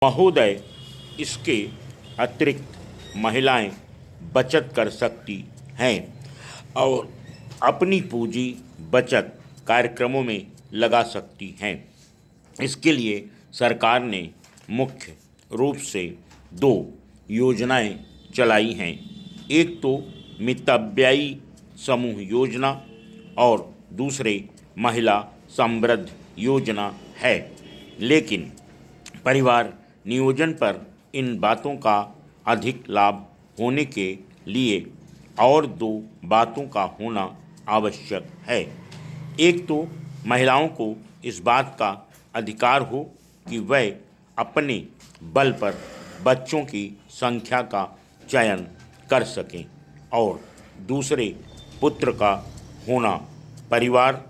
महोदय, इसके अतिरिक्त महिलाएं बचत कर सकती हैं और अपनी पूंजी बचत कार्यक्रमों में लगा सकती हैं। इसके लिए सरकार ने मुख्य रूप से दो योजनाएं चलाई हैं। एक तो मितव्ययी समूह योजना और दूसरे महिला समृद्धि योजना है। लेकिन परिवार नियोजन पर इन बातों का अधिक लाभ होने के लिए और दो बातों का होना आवश्यक है। एक तो महिलाओं को इस बात का अधिकार हो कि वह अपने बल पर बच्चों की संख्या का चयन कर सकें और दूसरे पुत्र का होना परिवार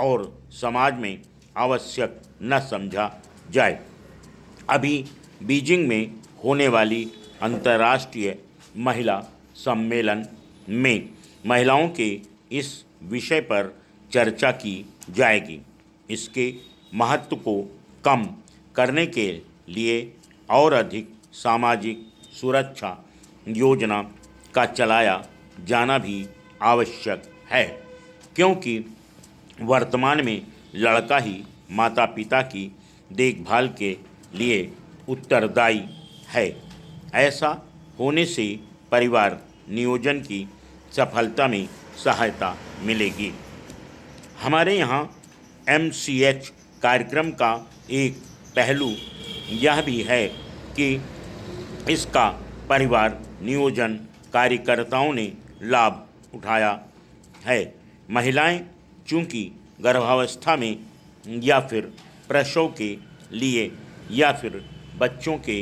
और समाज में आवश्यक न समझा जाए। अभी बीजिंग में होने वाली अंतर्राष्ट्रीय महिला सम्मेलन में महिलाओं के इस विषय पर चर्चा की जाएगी। इसके महत्व को कम करने के लिए और अधिक सामाजिक सुरक्षा योजना का चलाया जाना भी आवश्यक है, क्योंकि वर्तमान में लड़का ही माता पिता की देखभाल के लिए उत्तरदायी है। ऐसा होने से परिवार नियोजन की सफलता में सहायता मिलेगी। हमारे यहाँ MCH कार्यक्रम का एक पहलू यह भी है कि इसका परिवार नियोजन कार्यकर्ताओं ने लाभ उठाया है। महिलाएं चूंकि गर्भावस्था में या फिर प्रसव के लिए या फिर बच्चों के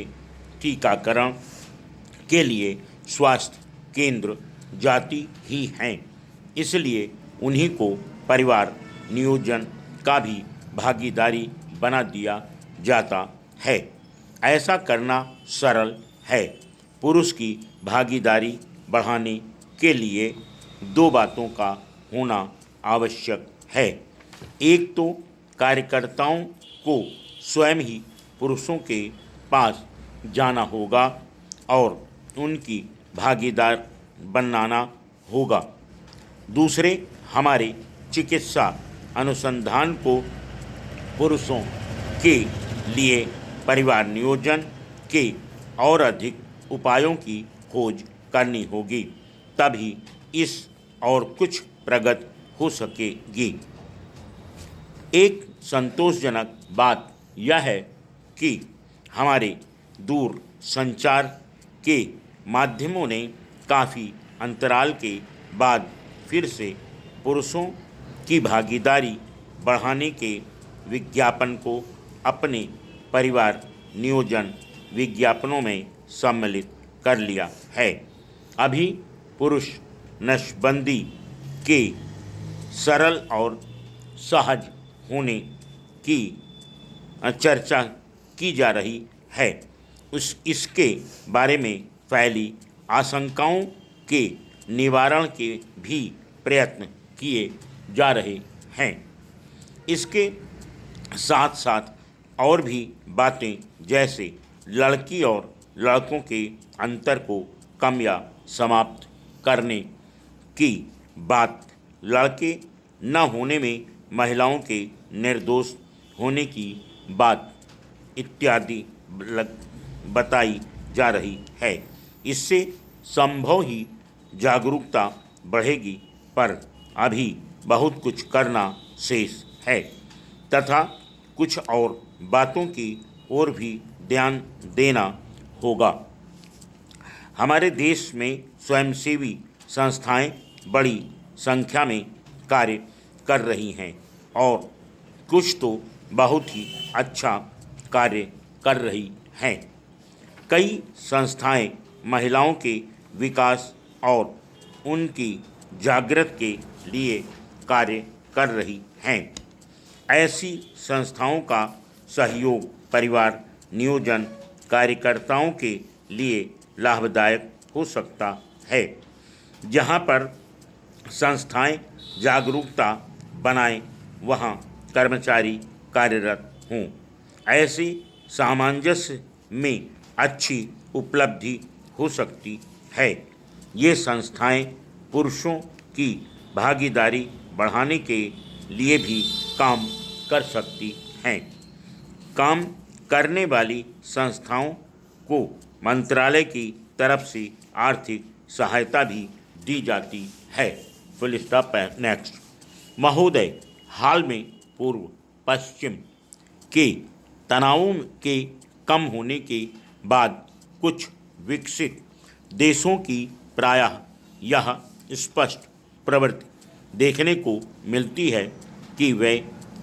टीकाकरण के लिए स्वास्थ्य केंद्र जाती ही हैं, इसलिए उन्हीं को परिवार नियोजन का भी भागीदारी बना दिया जाता है। ऐसा करना सरल है। पुरुष की भागीदारी बढ़ाने के लिए दो बातों का होना आवश्यक है। एक तो कार्यकर्ताओं को स्वयं ही पुरुषों के पास जाना होगा और उनकी भागीदार बनाना होगा। दूसरे, हमारे चिकित्सा अनुसंधान को पुरुषों के लिए परिवार नियोजन के और अधिक उपायों की खोज करनी होगी, तभी इस और कुछ प्रगति हो सकेगी। एक संतोषजनक बात यह है कि हमारे दूर संचार के माध्यमों ने काफ़ी अंतराल के बाद फिर से पुरुषों की भागीदारी बढ़ाने के विज्ञापन को अपने परिवार नियोजन विज्ञापनों में सम्मिलित कर लिया है। अभी पुरुष नसबंदी के सरल और सहज होने की चर्चा की जा रही है। इसके बारे में फैली आशंकाओं के निवारण के भी प्रयत्न किए जा रहे हैं। इसके साथ साथ और भी बातें, जैसे लड़की और लड़कों के अंतर को कम या समाप्त करने की बात, लड़के न होने में महिलाओं के निर्दोष होने की बात इत्यादि बताई जा रही है। इससे संभव ही जागरूकता बढ़ेगी, पर अभी बहुत कुछ करना शेष है तथा कुछ और बातों की ओर भी ध्यान देना होगा। हमारे देश में स्वयंसेवी संस्थाएं बड़ी संख्या में कार्य कर रही हैं और कुछ तो बहुत ही अच्छा कार्य कर रही हैं। कई संस्थाएं महिलाओं के विकास और उनकी जागृति के लिए कार्य कर रही हैं। ऐसी संस्थाओं का सहयोग परिवार नियोजन कार्यकर्ताओं के लिए लाभदायक हो सकता है। जहां पर संस्थाएं जागरूकता बनाएं, वहां कर्मचारी कार्यरत हों। ऐसी सामंजस्य में अच्छी उपलब्धि हो सकती है। ये संस्थाएं पुरुषों की भागीदारी बढ़ाने के लिए भी काम कर सकती हैं। काम करने वाली संस्थाओं को मंत्रालय की तरफ से आर्थिक सहायता भी दी जाती है। फुल स्टॉप है। नेक्स्ट। महोदय, हाल में पूर्व पश्चिम के तनावों के कम होने के बाद कुछ विकसित देशों की प्रायः यह स्पष्ट प्रवृत्ति देखने को मिलती है कि वे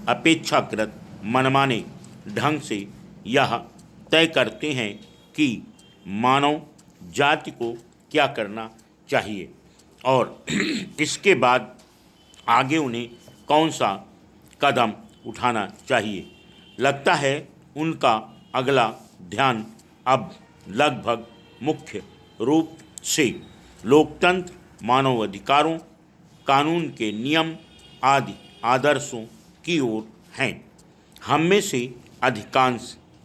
अपेक्षाकृत मनमाने ढंग से यह तय करते हैं कि मानव जाति को क्या करना चाहिए और इसके बाद आगे उन्हें कौन सा कदम उठाना चाहिए। लगता है उनका अगला ध्यान अब लगभग मुख्य रूप से लोकतंत्र, मानवाधिकारों, कानून के नियम आदि आदर्शों की ओर हैं। हम में से अधिकांश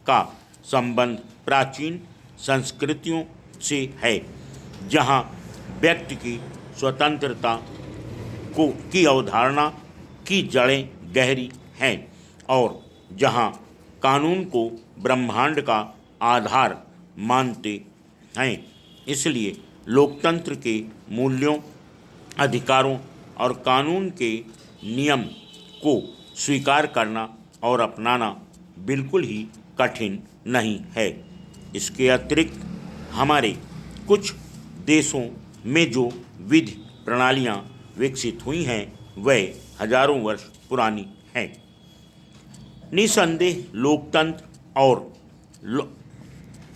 का संबंध प्राचीन संस्कृतियों से है, जहाँ व्यक्ति की स्वतंत्रता की अवधारणा की जड़ें गहरी हैं और जहाँ कानून को ब्रह्मांड का आधार मानते हैं। इसलिए लोकतंत्र के मूल्यों, अधिकारों और कानून के नियम को स्वीकार करना और अपनाना बिल्कुल ही कठिन नहीं है। इसके अतिरिक्त हमारे कुछ देशों में जो विधि प्रणालियाँ विकसित हुई हैं वह हजारों वर्ष पुरानी हैं। निसंदेह लोकतंत्र और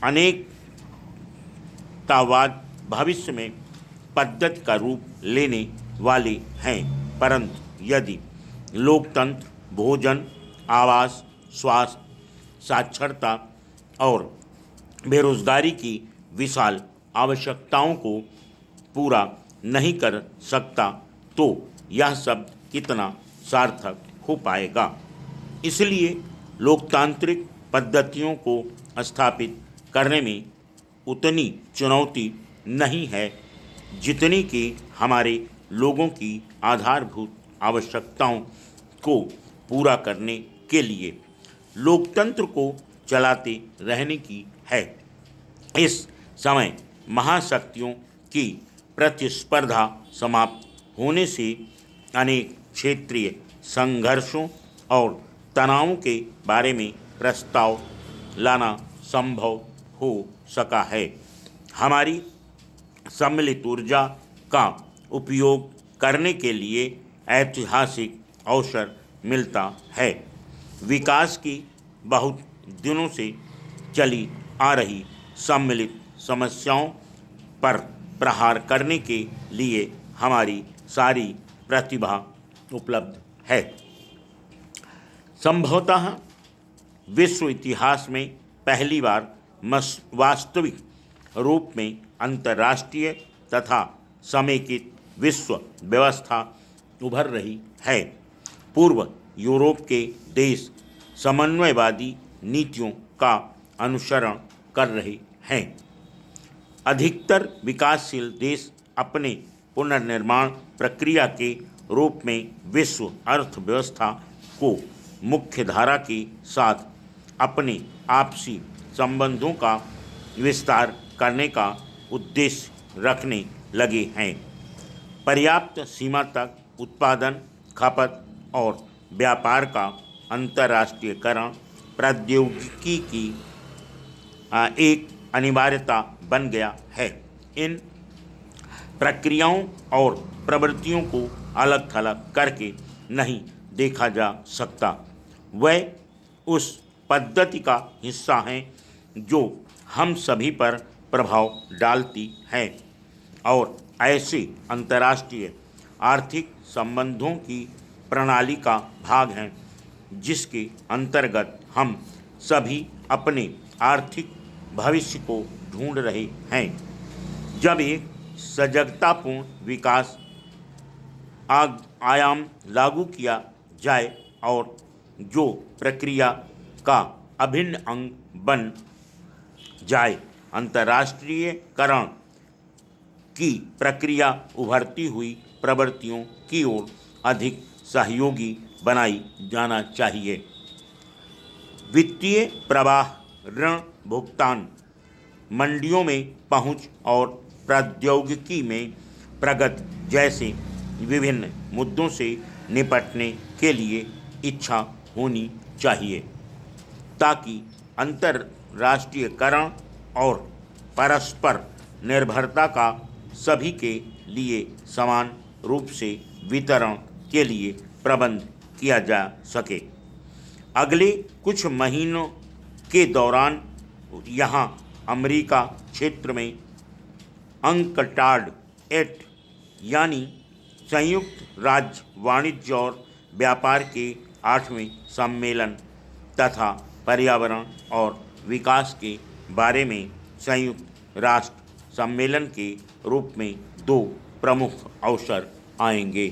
अनेकतावाद भविष्य में पद्धति का रूप लेने वाले हैं, परंतु यदि लोकतंत्र भोजन, आवास, स्वास्थ्य, साक्षरता और बेरोजगारी की विशाल आवश्यकताओं को पूरा नहीं कर सकता तो यह शब्द कितना सार्थक हो पाएगा। इसलिए लोकतांत्रिक पद्धतियों को स्थापित करने में उतनी चुनौती नहीं है जितनी कि हमारे लोगों की आधारभूत आवश्यकताओं को पूरा करने के लिए लोकतंत्र को चलाते रहने की है। इस समय महाशक्तियों की प्रतिस्पर्धा समाप्त होने से अनेक क्षेत्रीय संघर्षों और तनावों के बारे में प्रस्ताव लाना संभव हो सका है। हमारी सम्मिलित ऊर्जा का उपयोग करने के लिए ऐतिहासिक अवसर मिलता है। विकास की बहुत दिनों से चली आ रही सम्मिलित समस्याओं पर प्रहार करने के लिए हमारी सारी प्रतिभा उपलब्ध है। संभवतः विश्व इतिहास में पहली बार वास्तविक रूप में अंतर्राष्ट्रीय तथा समेकित विश्व व्यवस्था उभर रही है। पूर्व यूरोप के देश समन्वयवादी नीतियों का अनुसरण कर रहे हैं। अधिकतर विकासशील देश अपने पुनर्निर्माण प्रक्रिया के रूप में विश्व अर्थव्यवस्था को मुख्यधारा के साथ अपने आपसी संबंधों का विस्तार करने का उद्देश्य रखने लगे हैं। पर्याप्त सीमा तक उत्पादन, खपत और व्यापार का अंतर्राष्ट्रीयकरण प्रौद्योगिकी की एक अनिवार्यता बन गया है। इन प्रक्रियाओं और प्रवृत्तियों को अलग थलग करके नहीं देखा जा सकता। वह उस पद्धति का हिस्सा हैं जो हम सभी पर प्रभाव डालती है और ऐसे अंतर्राष्ट्रीय आर्थिक संबंधों की प्रणाली का भाग हैं जिसके अंतर्गत हम सभी अपने आर्थिक भविष्य को ढूंढ रहे हैं। जब एक सजगतापूर्ण विकास आयाम लागू किया जाए और जो प्रक्रिया का अभिन्न अंग बन जाए। अंतर्राष्ट्रीयकरण की प्रक्रिया उभरती हुई प्रवृत्तियों की ओर अधिक सहयोगी बनाई जाना चाहिए। वित्तीय प्रवाह, ऋण भुगतान, मंडियों में पहुंच और प्रौद्योगिकी में प्रगति जैसे विभिन्न मुद्दों से निपटने के लिए इच्छा होनी चाहिए, ताकि अंतर्राष्ट्रीयकरण और परस्पर निर्भरता का सभी के लिए समान रूप से वितरण के लिए प्रबंध किया जा सके। अगले कुछ महीनों के दौरान यहाँ अमेरिका क्षेत्र में अंकटाड एक्ट यानी संयुक्त राज्य वाणिज्य और व्यापार के 8वें सम्मेलन तथा पर्यावरण और विकास के बारे में संयुक्त राष्ट्र सम्मेलन के रूप में 2 प्रमुख अवसर आएंगे।